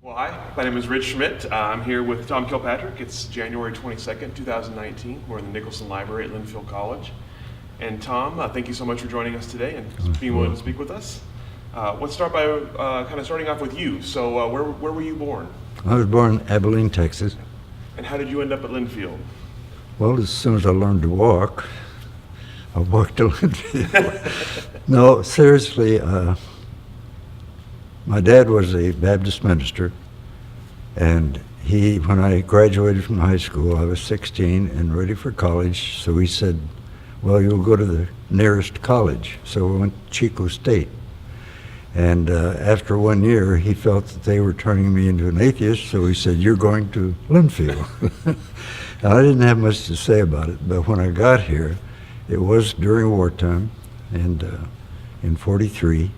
Well, hi, my name is Rich Schmidt. I'm here with Tom Kilpatrick. It's January 22nd, 2019. We're in the Nicholson Library at Linfield College. And Tom, thank you so much for joining us today and being willing to speak with us. Let's start by kind of starting off with you. So where were you born? I was born in Abilene, Texas. And how did you end up at Linfield? Well, as soon as I learned to walk, I walked to Linfield. No, seriously, my dad was a Baptist minister, and when I graduated from high school, I was 16 and ready for college, so he said, well, you'll go to the nearest college. So we went to Chico State. And after 1 year, he felt that they were turning me into an atheist, so he said, you're going to Linfield. Now, I didn't have much to say about it, but when I got here, it was during wartime, and in '43,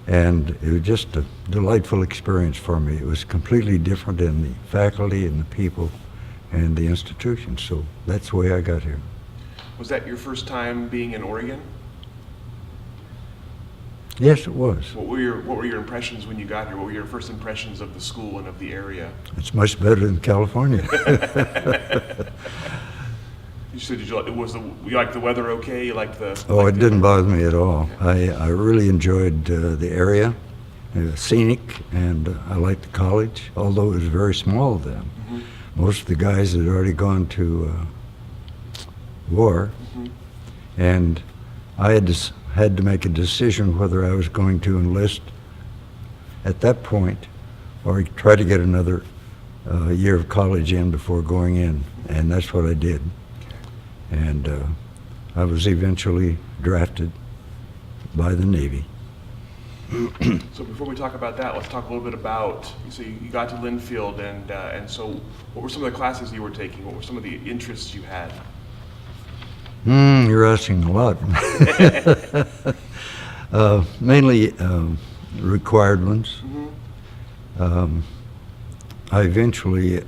and it was just a delightful experience for me. It was completely different in the faculty and the people and the institution, so that's the way I got here. Was that your first time being in Oregon? Yes, it was. What were your impressions when you got here? What were your first impressions of the school and of the area? It's much better than California. You said you liked the weather okay? You liked the... Oh, it didn't bother me at all. I really enjoyed the area, scenic, and I liked the college, although it was very small then. Mm-hmm. Most of the guys had already gone to war, mm-hmm. and I had to make a decision whether I was going to enlist at that point or try to get another year of college in before going in, and that's what I did. And I was eventually drafted by the Navy. So before we talk about that, let's talk a little bit about, so you got to Linfield, and so what were some of the classes you were taking? What were some of the interests you had? You're asking a lot. Mainly required ones. Mm-hmm. I eventually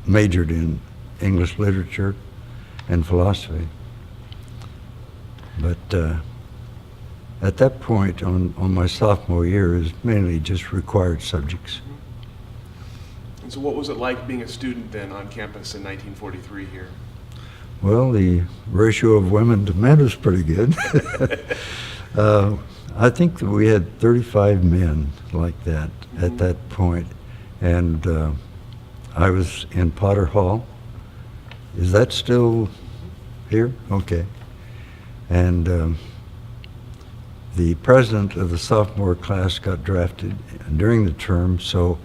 majored in English literature and philosophy. But at that point, on my sophomore year, it was mainly just required subjects. And so what was it like being a student then on campus in 1943 here? Well, the ratio of women to men was pretty good. I think that we had 35 men like that mm-hmm. at that point. And I was in Potter Hall. Is that still here? Okay. And the president of the sophomore class got drafted during the term, so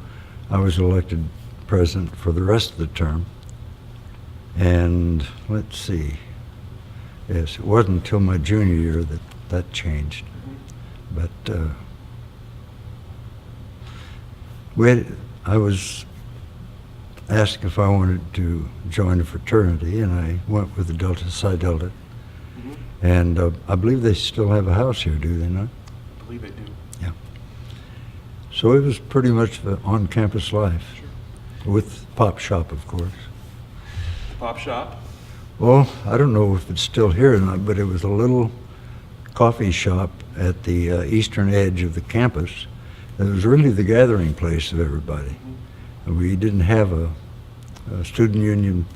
I was elected president for the rest of the term. And let's see, yes, it wasn't until my junior year that changed. Mm-hmm. But I was asked if I wanted to join a fraternity, and I went with the Delta Psi Delta. Mm-hmm. And I believe they still have a house here, do they not? I believe they do. Yeah. So it was pretty much the on-campus life, sure. With Pop Shop, of course. Pop Shop? Well, I don't know if it's still here or not, but it was a little coffee shop at the eastern edge of the campus. It was really the gathering place of everybody. Mm-hmm. We didn't have a student union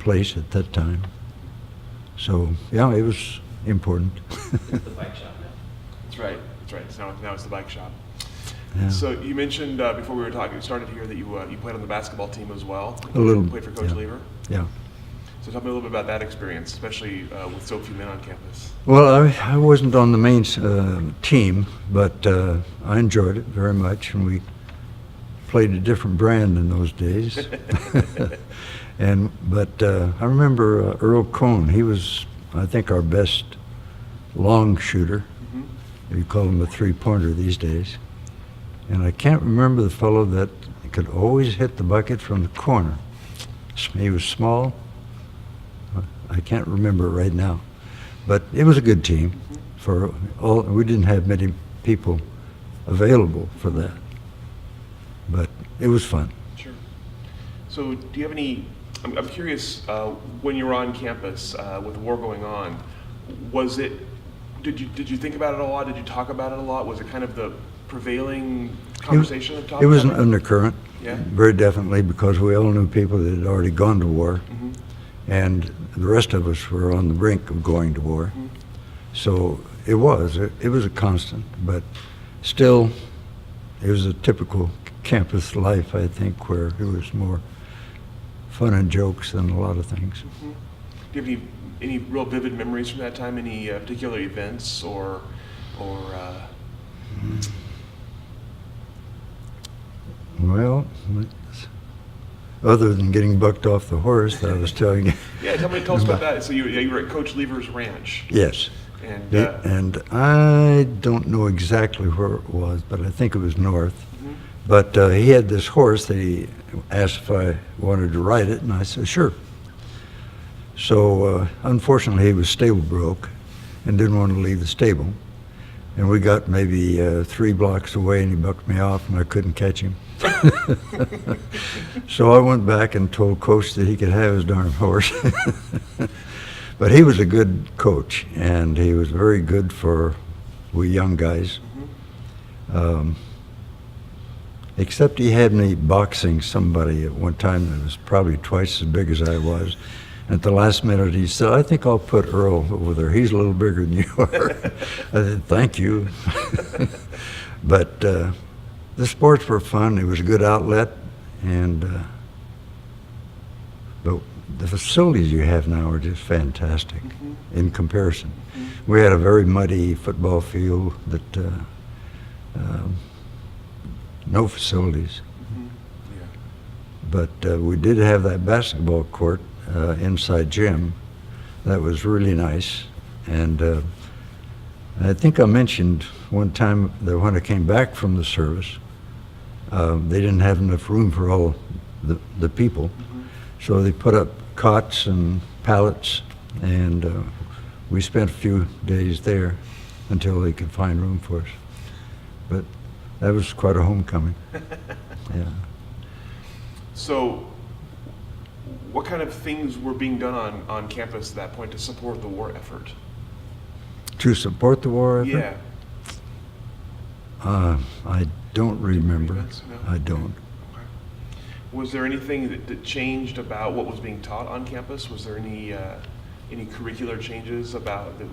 place at that time. So, yeah, it was important. It's the bike shop now. That's right. Now it's the bike shop. Yeah. So you mentioned before we were talking, started here that you played on the basketball team as well. A little. You played for Coach Lever? Yeah. So tell me a little bit about that experience, especially with so few men on campus. Well, I wasn't on the main team, but I enjoyed it very much, and we played a different brand in those days. But I remember Earl Cohn. He was, I think, our best long shooter. Mm-hmm. You call him a three-pointer these days. And I can't remember the fellow that could always hit the bucket from the corner. He was small. I can't remember it right now. But it was a good team. We didn't have many people available for that. But it was fun. Sure. So do you have any, I'm curious, when you were on campus with the war going on, did you think about it a lot? Did you talk about it a lot? Was it kind of the prevailing conversation of Tom? It was an Kilpatrick? undercurrent, Yeah. very definitely, because we all knew people that had already gone to war, Mhm. and the rest of us were on the brink of going to war. Mhm. So it was a constant, but still, it was a typical campus life, I think, where it was more fun and jokes than a lot of things. Mhm. Do you have any real vivid memories from that time? Any particular events or Well, other than getting bucked off the horse that I was telling you. yeah, tell us about that. So you were at Coach Lever's ranch, Yes. and And I don't know exactly where it was, but I think it was north. mhm. But he had this horse that he asked if I wanted to ride it, and I said, sure. So unfortunately, he was stable broke and didn't want to leave the stable. And we got maybe 3 blocks away, and he bucked me off, and I couldn't catch him. So I went back and told Coach that he could have his darn horse. But he was a good coach, and he was very good for we young guys. Except he had me boxing somebody at one time that was probably twice as big as I was. At the last minute, he said, I think I'll put Earl over there. He's a little bigger than you are. I said, thank you. But the sports were fun. It was a good outlet. And but the facilities you have now are just fantastic in comparison. We had a very muddy football field that no facilities. Yeah. But we did have that basketball court inside gym. That was really nice. And I think I mentioned one time that when I came back from the service, they didn't have enough room for all the people. So they put up cots and pallets, and we spent a few days there until they could find room for us. But that was quite a homecoming. Yeah. So, what kind of things were being done on campus at that point to support the war effort? To support the war effort? Yeah. I don't remember. Events? No? I don't. Okay. Was there anything that changed about what was being taught on campus? Was there any curricular changes about that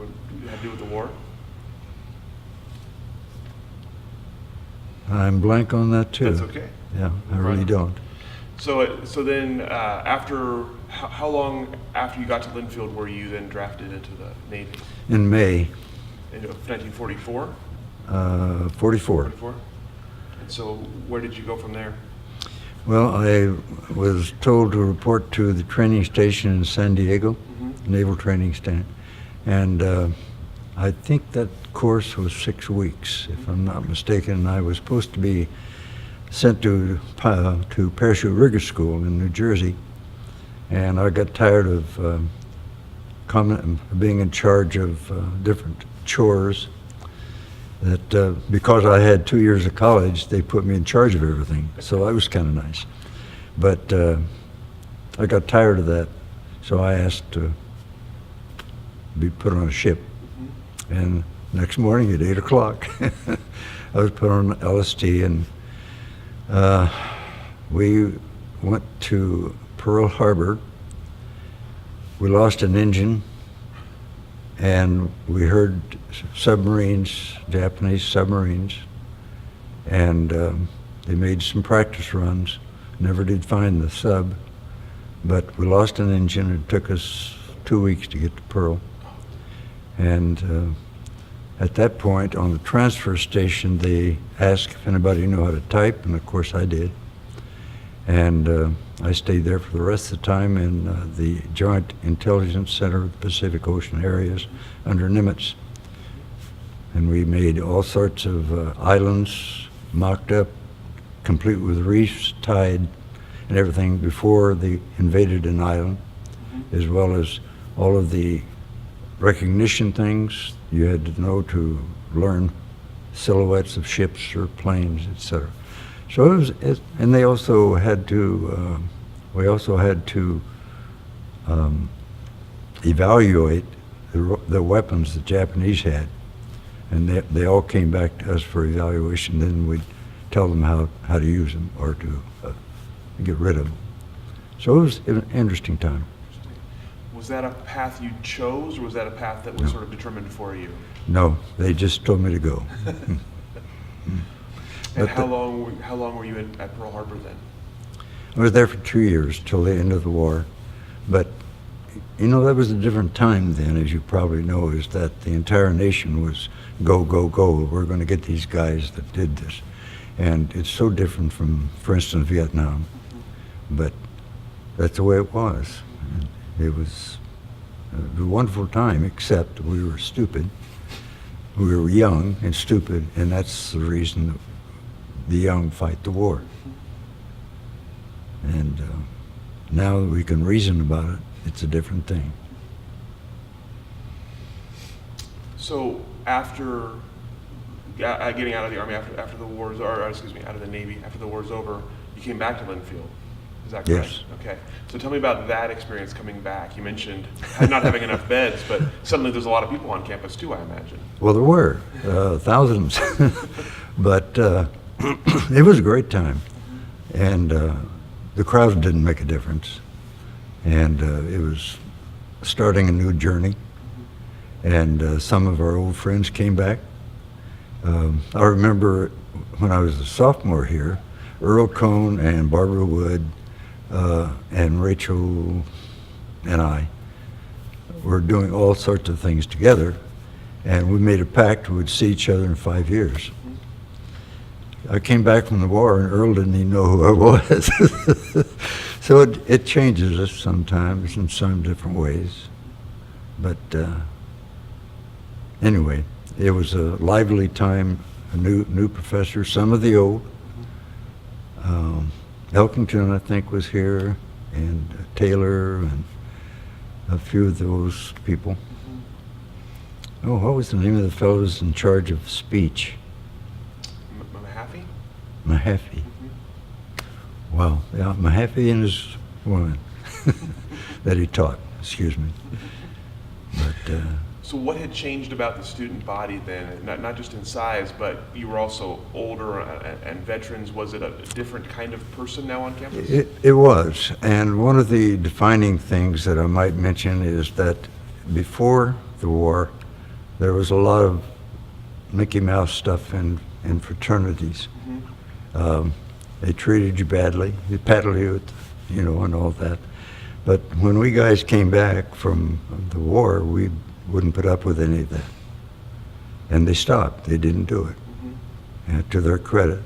had to do with the war? I'm blank on that too. That's okay. Yeah, I really Right. don't. So then, how long after you got to Linfield were you then drafted into the Navy? In May In 1944? 44. 44? And so where did you go from there? Well, I was told to report to the training station in San Diego, Naval Training Station, and I think that course was 6 weeks, if I'm not mistaken. And I was supposed to be sent to parachute rigger school in New Jersey, and I got tired of being in charge of different chores. That because I had 2 years of college, they put me in charge of everything, so that was kind of nice. But I got tired of that, so I asked to be put on a ship. And next morning at 8 o'clock, I was put on LST, and we went to Pearl Harbor. We lost an engine, and we heard submarines, Japanese submarines, and they made some practice runs. Never did find the sub, but we lost an engine. It took us 2 weeks to get to Pearl. And at that point, on the transfer station, they asked if anybody knew how to type, and of course I did. And I stayed there for the rest of the time in the Joint Intelligence Center of the Pacific Ocean areas under Nimitz. And we made all sorts of islands mocked up, complete with reefs tied and everything before they invaded an island, as well as all of the recognition things you had to know to learn silhouettes of ships or planes, etc. So and they also had to, we also had to evaluate the weapons the Japanese had, and they all came back to us for evaluation. Then we'd tell them how to use them or to get rid of them. So it was an interesting time. Was that a path you chose, or was that a path that was No. sort of determined for you? No, they just told me to go. And But how long were you at Pearl Harbor then? I was there for 2 years till the end of the war. But, you know, that was a different time then, as you probably know, is that the entire nation was go, go, go. We're going to get these guys that did this. And it's so different from, for instance, Vietnam. But that's the way it was. And it was a wonderful time, except we were stupid. We were young and stupid, and that's the reason that the young fight the war. And now that we can reason about it, it's a different thing. So after getting out of the Army, after the war's, or excuse me, out of the Navy, after the war's over, you came back to Linfield. Is that correct? Yes. Okay. So tell me about that experience coming back. You mentioned not having enough beds, but suddenly there's a lot of people on campus too, I imagine. Well, there were thousands, but it was a great time. And the crowds didn't make a difference. And it was starting a new journey. And some of our old friends came back. I remember when I was a sophomore here, Earl Cohn and Barbara Wood and Rachel and I were doing all sorts of things together. And we made a pact we would see each other in 5 years. I came back from the war, and Earl didn't even know who I was. So it changes us sometimes in some different ways. But anyway, it was a lively time, a new professor, some of the old. Elkington, I think, was here, and Taylor, and a few of those people. Oh, what was the name of the fellows in charge of speech? Mahaffey? Mahaffey. Wow, yeah, Mahaffey and his woman that he taught, excuse me. But So what had changed about the student body then? Not just in size, but you were also older and veterans. Was it a different kind of person now on campus? it was, and one of the defining things that I might mention is that before the war, there was a lot of Mickey Mouse stuff in fraternities. They treated you badly, they paddled you, you know, and all that. But when we guys came back from the war, we wouldn't put up with any of that. And they stopped, they didn't do it, to their credit.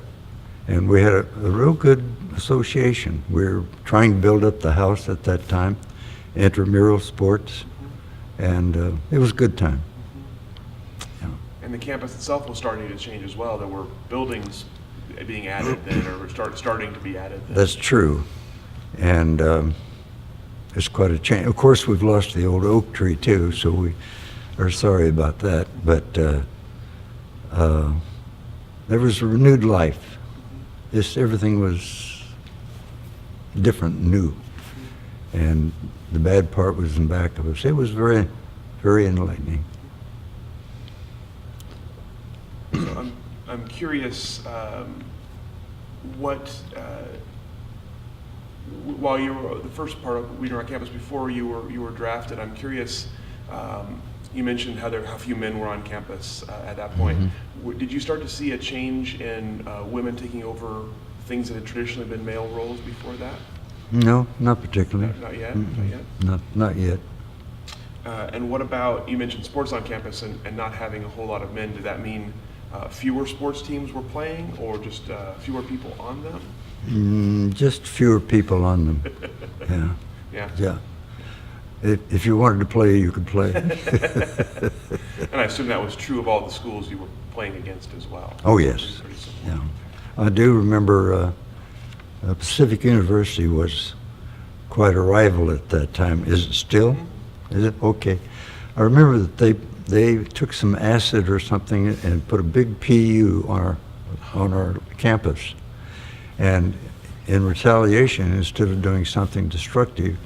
And we had a real good association. We were trying to build up the house at that time, intramural sports, and it was a good time. And the campus itself was starting to change as well. There were buildings being added then, or starting to be added then. That's true. And it's quite a change. Of course, we've lost the old oak tree too, so we are sorry about that. But there was a renewed life. Everything was different, new. And the bad part was in back of us. It was very, very enlightening. So I'm curious, while you were the first part of we were on campus before you were drafted, I'm curious. You mentioned how few men were on campus at that point. Did you start to see a change in women taking over things that had traditionally been male roles before that? No, not particularly. Not yet. Not yet. Not yet. And what about, you mentioned sports on campus and not having a whole lot of men. Did that mean fewer sports teams were playing, or just fewer people on them? Just fewer people on them. Yeah. Yeah. Yeah. If you wanted to play, you could play. And I assume that was true of all the schools you were playing against as well. Oh, yes. Pretty similar. Yeah. I do remember Pacific University was quite a rival at that time. Is it still? Is it? Okay. I remember that they took some acid or something and put a big PU on our campus. And in retaliation, instead of doing something destructive,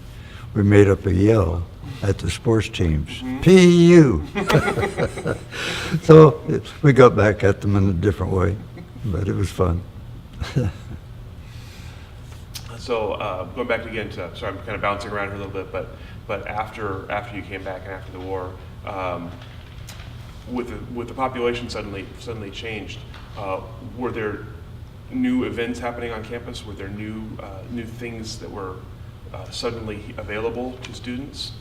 we made up a yell at the sports teams, PU! So we got back at them in a different way, but it was fun. So going back again to, sorry, I'm kind of bouncing around here a little bit, but after you came back and after the war, with the population suddenly changed, were there new events happening on campus? Were there new things that were suddenly available to students?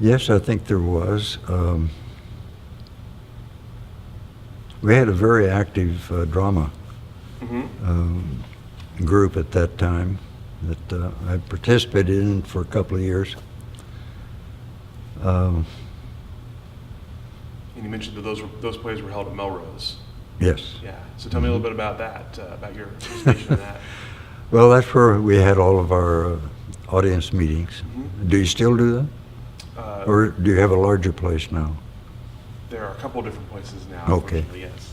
Yes, I think there was. We had a very active drama group at that time that I participated in for a couple of years. And you mentioned that those plays were held at Melrose. Yes. Yeah. So tell me a little bit about that, about your participation in that. Well, that's where we had all of our audience meetings. Do you still do that? Or do you have a larger place now? There are a couple of different places now, Okay. unfortunately, yes.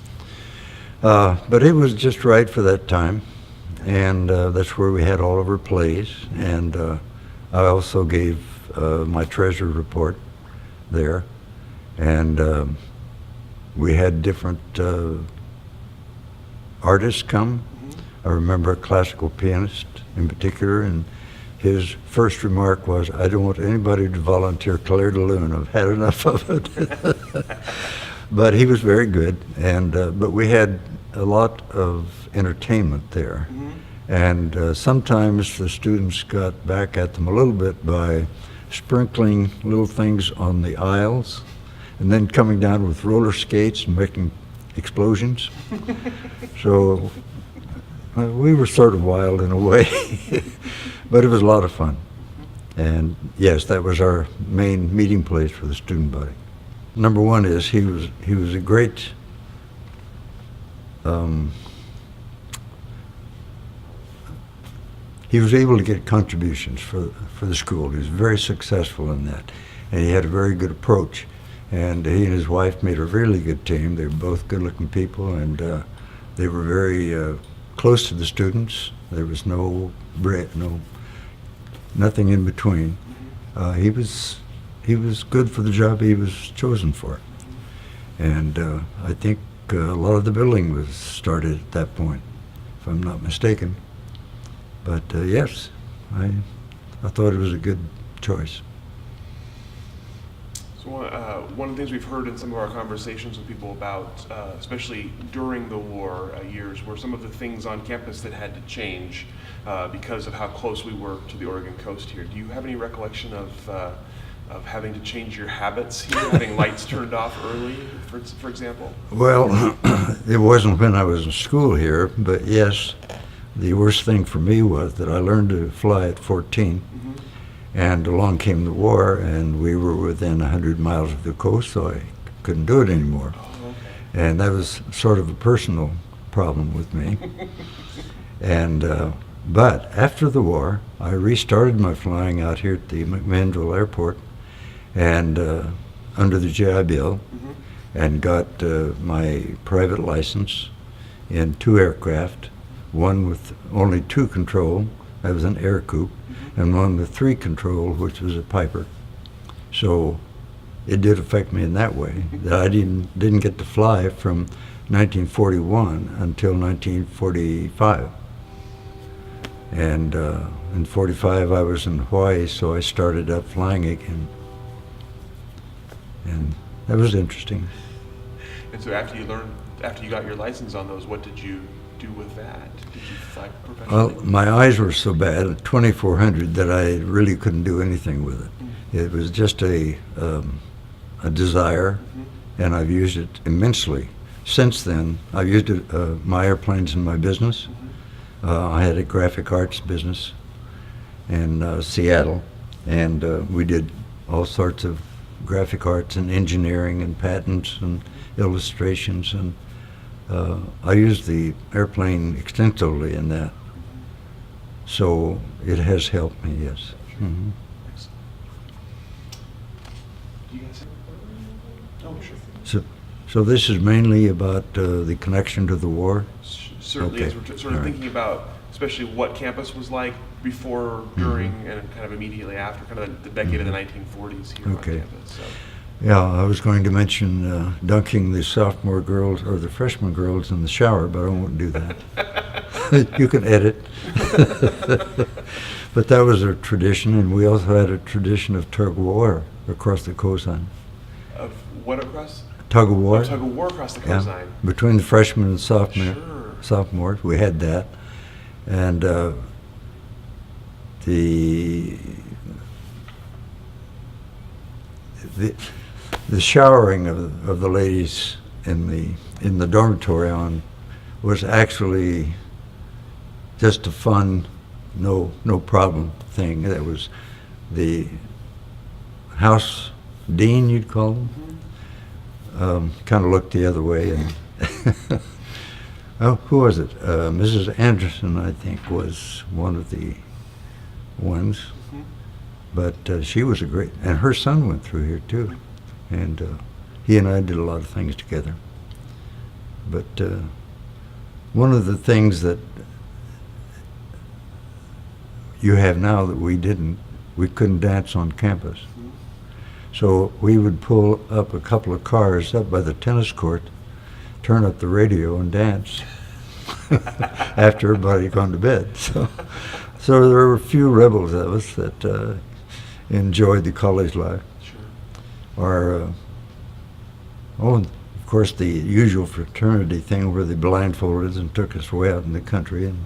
But it was just right for that time, and that's where we had all of our plays. And I also gave my treasure report there, and we had different artists come. I remember a classical pianist in particular, and his first remark was, "I don't want anybody to volunteer Clair de Lune. I've had enough of it." But he was very good, and but we had a lot of entertainment there. And sometimes the students got back at them a little bit by sprinkling little things on the aisles, and then coming down with roller skates and making explosions. So we were sort of wild in a way, but it was a lot of fun. And yes, that was our main meeting place for the student body. Number one is he was a great he was able to get contributions for the school. He was very successful in that, and he had a very good approach. And he and his wife made a really good team. They were both good-looking people, and they were very close to the students. There was nothing in between. He was good for the job he was chosen for, and I think a lot of the building was started at that point, if I'm not mistaken. But yes, I thought it was a good choice. So one of the things we've heard in some of our conversations with people about, especially during the war years, were some of the things on campus that had to change because of how close we were to the Oregon coast here. Do you have any recollection of having to change your habits here, having lights turned off early, for example? Well, it wasn't when I was in school here, but yes, the worst thing for me was that I learned to fly at 14. And along came the war, and we were within 100 miles of the coast, so I couldn't do it anymore. Oh, okay. And that was sort of a personal problem with me. And but after the war, I restarted my flying out here at the McMinnville Airport, and under the GI Bill, and got my private license in 2 aircraft, one with only 2 control, that was an air coupe, and one with 3 control, which was a Piper. So it did affect me in that way, that I didn't get to fly from 1941 until 1945. And in 45 I was in Hawaii, so I started up flying again. And that was interesting. And so after you got your license on those, what did you do with that? Did you fly professionally? Well, my eyes were so bad at 2400 that I really couldn't do anything with it. It was just a desire, and I've used it immensely. Since then, I've used it, my airplanes in my business. I had a graphic arts business in Seattle, and we did all sorts of graphic arts and engineering and patents and illustrations, and I used the airplane extensively in that. So it has helped me, yes. Mm-hmm. Do you guys have... Oh, sure. So this is mainly about the connection to the war? Certainly, as we're sort of thinking about especially what campus was like before, during, and kind of immediately after, kind of the decade of the 1940s here on campus. So. Yeah, I was going to mention dunking the sophomore girls or the freshman girls in the shower, but I won't do that. You can edit. But that was a tradition, and we also had a tradition of tug of war across the coastline. Of what across? Tug of war. Oh, tug of war across the Yeah, coastline. between the freshmen and Sure. sophomores, we had that, and the the showering of the ladies in the dormitory was actually just a fun, no problem thing. That was the house dean, you'd call him. Kind of looked the other way, and oh, who was it? Mrs. Anderson, I think, was one of the ones. But she was a great, and her son went through here too, and he and I did a lot of things together. But one of the things that you have now that we couldn't dance on campus. So we would pull up a couple of cars up by the tennis court, turn up the radio and dance after everybody had gone to bed. So there were a few rebels of us that enjoyed the college life. Sure. Of course, the usual fraternity thing where they blindfolded us and took us way out in the country and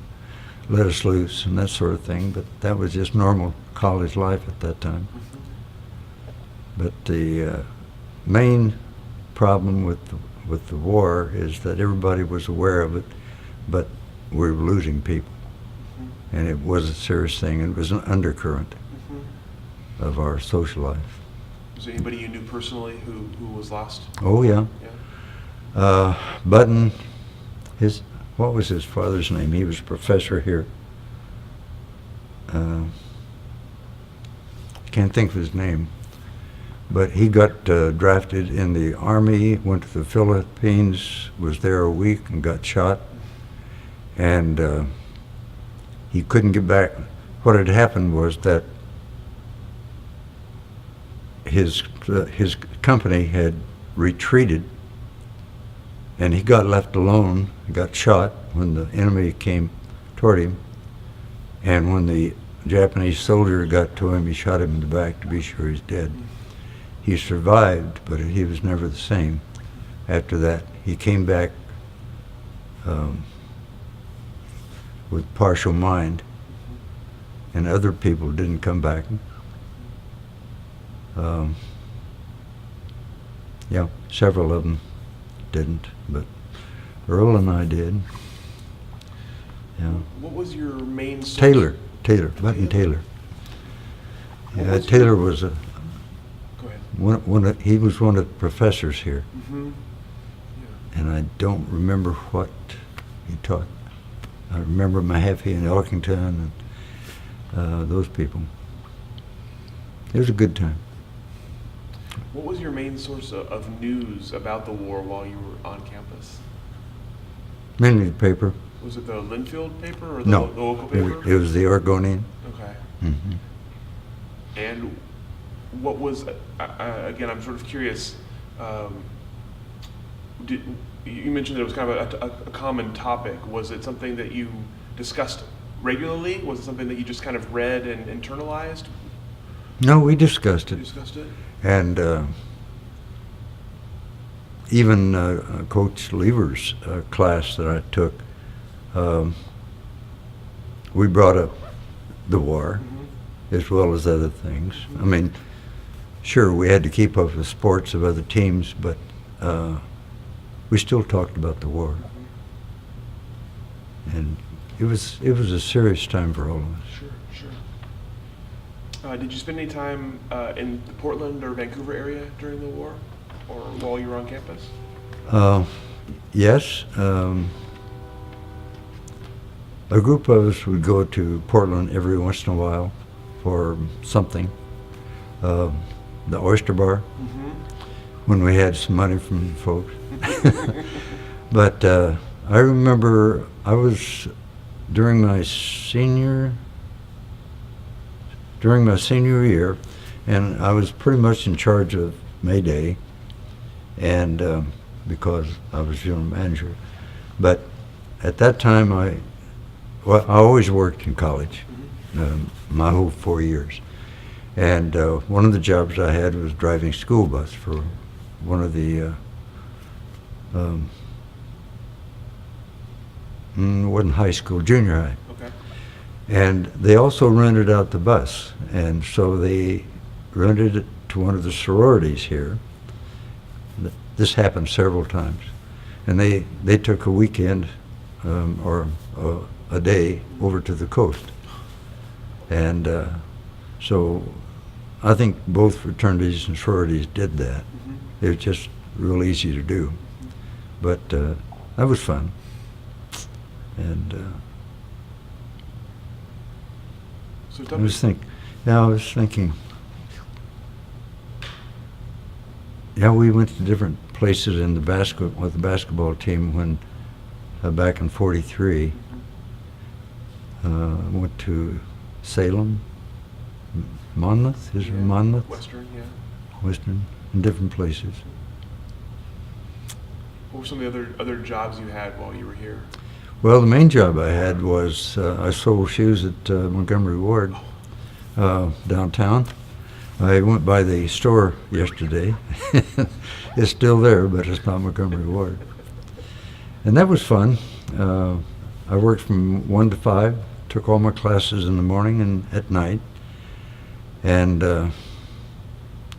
let us loose and that sort of thing. But that was just normal college life at that time. But the main problem with the war is that everybody was aware of it, but we were losing people. And it was a serious thing, and it was an undercurrent of our social life. Was there anybody you knew personally who was lost? Oh, yeah. Yeah. Button, what was his father's name? He was a professor here. Can't think of his name. But he got drafted in the Army, went to the Philippines, was there a week and got shot. And he couldn't get back. What had happened was that his company had retreated, and he got left alone, got shot when the enemy came toward him. And when the Japanese soldier got to him, he shot him in the back to be sure he's dead. He survived, but he was never the same after that. He came back with partial mind, and other people didn't come back. Yeah, several of them didn't, but Earl and I did. Yeah. What was your main source? Taylor, Button Taylor. What Yeah, was Taylor was Go ahead. he was one of the professors here, Mm-hmm. Yeah. and I don't remember what he taught. I remember Mahaffey and Elkington and those people. It was a good time. What was your main source of news about the war while you were on campus? Mainly the paper. Was it the Linfield paper or the No, local paper? it was the Oregonian. Okay. Mm-hmm. And what was, again, I'm sort of curious, you mentioned that it was kind of a common topic. Was it something that you discussed regularly? Was it something that you just kind of read and internalized? No, we discussed You it. discussed it? And even Coach Lever's class that I took, we brought up the war as well as other things. I mean, sure, we had to keep up with sports of other teams, but we still talked about the war. And it was a serious time for all of us. Sure, sure. Did you spend any time in the Portland or Vancouver area during the war, or while you were on campus? Yes. A group of us would go to Portland every once in a while for something. The Oyster Bar, when we had some money from folks. But I remember I was during my senior year, and I was pretty much in charge of May Day, and because I was general manager. But at that time, I always worked in college, my whole 4 years. And one of the jobs I had was driving school bus for one of the, wasn't high school, junior high. Okay. And they also rented out the bus. And so they rented it to one of the sororities here. This happened several times. And they took a weekend or a day over to the coast. And so I think both fraternities and sororities did that. It was just real easy to do. But that was fun. And So I tell me, was thinking, yeah, we went to different places in with the basketball team when back in '43. Went to Salem, Monmouth, is it Monmouth? Western, yeah. Western, in different places. What were some of the other jobs you had while you were here? Well, the main job I had was I sold shoes at Montgomery Ward downtown. I went by the store yesterday. It's still there, but it's not Montgomery Ward. And that was fun. I worked from 1 to 5, took all my classes in the morning and at night. And I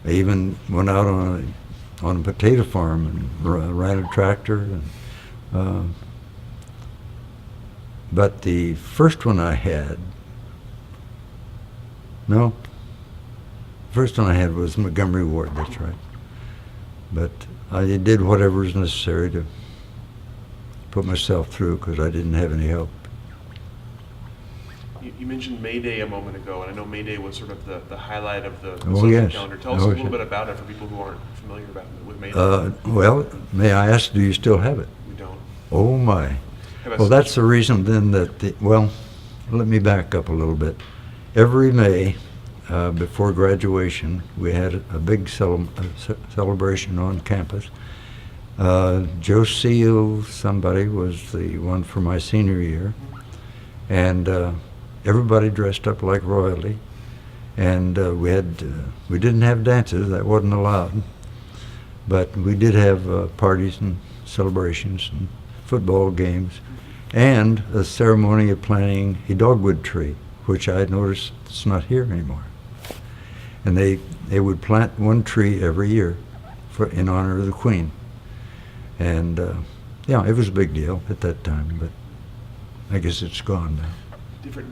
even went out on a potato farm and ran a tractor. And, but the first one I had, first one I had was Montgomery Ward, that's right. But I did whatever was necessary to put myself through because I didn't have any help. You mentioned May Day a moment ago, and I know May Day was sort of the highlight of the Oh, social yes. calendar. Tell us a little bit about it for people who aren't familiar with May Day. Well, may I ask, do you still have it? We don't. Oh, my. Well, that's the reason then that, well, let me back up a little bit. Every May, before graduation, we had a big celebration on campus. Joe Seal, somebody, was the one for my senior year. And everybody dressed up like royalty. And we didn't have dances, that wasn't allowed. But we did have parties and celebrations and football games. And a ceremony of planting a dogwood tree, which I noticed it's not here anymore. And they would plant one tree every year in honor of the Queen. And yeah, it was a big deal at that time, but I guess it's gone now.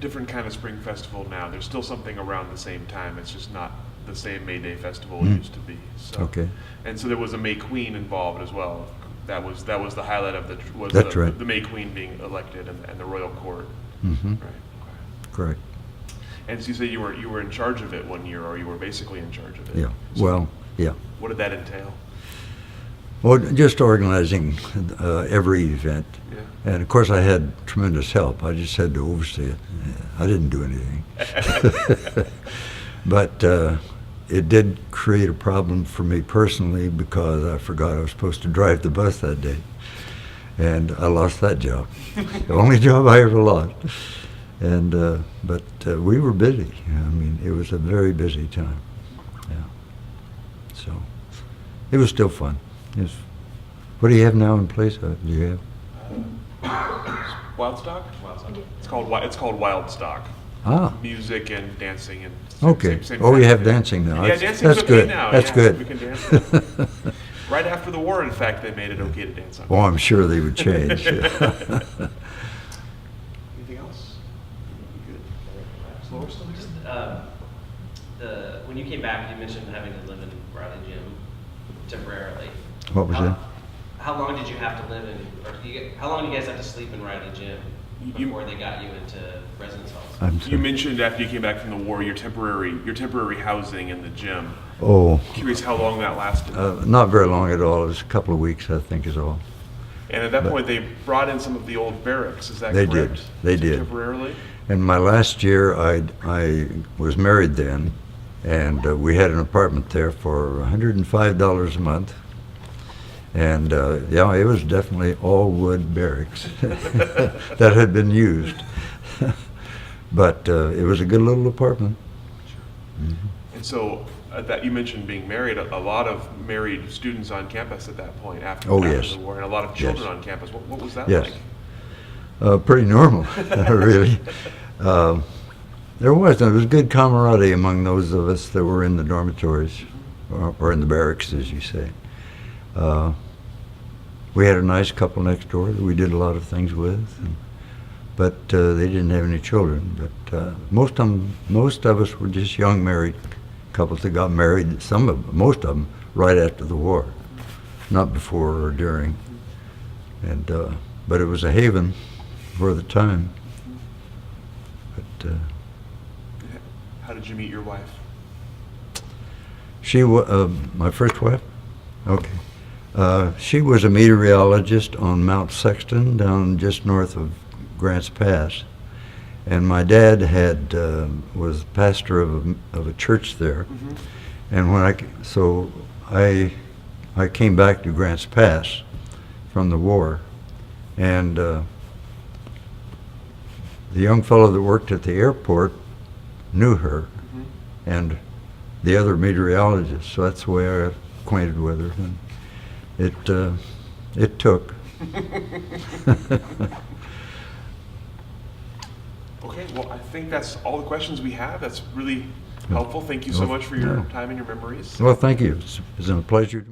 Different kind of spring festival now. There's still something around the same time. It's just not the same May Day festival it used to be. So, Okay. And so there was a May Queen involved as well. That was the highlight of That's right. the May Queen being elected and the royal court. Mm-hmm. Right. Okay. Correct. And so you say you were in charge of it one year, or you were basically in charge of it. Yeah. So Well, yeah. what did that entail? Well, just organizing every event. Yeah. And of course, I had tremendous help. I just had to oversee it. I didn't do anything. But it did create a problem for me personally because I forgot I was supposed to drive the bus that day. And I lost that job. The only job I ever lost. And but we were busy. I mean, it was a very busy time. Yeah. So it was still fun. What do you have now in place? Do you have? Wildstock? It's called Wildstock. Ah. Music and dancing and Okay. same Oh, kind you of have thing. dancing now. Yeah, dancing's okay good. now. That's yeah, good. We can dance. Right after the war, in fact, they made it okay to dance on. Oh, I'm sure they would change. Anything else? Good. Slower still here? Just when you came back, you mentioned having to live in Riley Gym temporarily. What was that? How long did you have to live in, how long do you guys have to sleep in Riley Gym before they got you into residence halls? I'm You sorry. mentioned after you came back from the war, your temporary housing in the gym. Oh, Curious how long that lasted. not very long at all. It was a couple of weeks, I think, is all. And at that point, they brought in some of the old barracks. Is that They correct? did. They did. Temporarily. And my last year, I was married then, And we had an apartment there for $105 a month. And yeah, it was definitely all wood barracks that had been used. But it was a good little apartment. Mhm. And so, that you mentioned being married, a lot of married students on campus at that point after, Oh, after yes. the war, and a lot of children Yes. on campus. What was that Yes. like? Pretty normal, really. There was good camaraderie among those of us that were in the dormitories, or in the barracks, as you say. We had a nice couple next door that we did a lot of things with, but they didn't have any children. But most of us were just young married couples that got married. Most of them, right after the war, not before or during. And but it was a haven for the time. But How did you meet your wife? my first wife? Okay. She was a meteorologist on Mount Sexton down just north of Grants Pass. And my dad was pastor of a church there. Mm-hmm. And I came back to Grants Pass from the war. And the young fellow that worked at the airport knew her, Mm-hmm. and the other meteorologist. So that's the way I got acquainted with her. And it took. Okay, well, I think that's all the questions we have. That's really helpful. Thank you so much for your Yeah. time and your memories. Well, thank you. It's been a pleasure to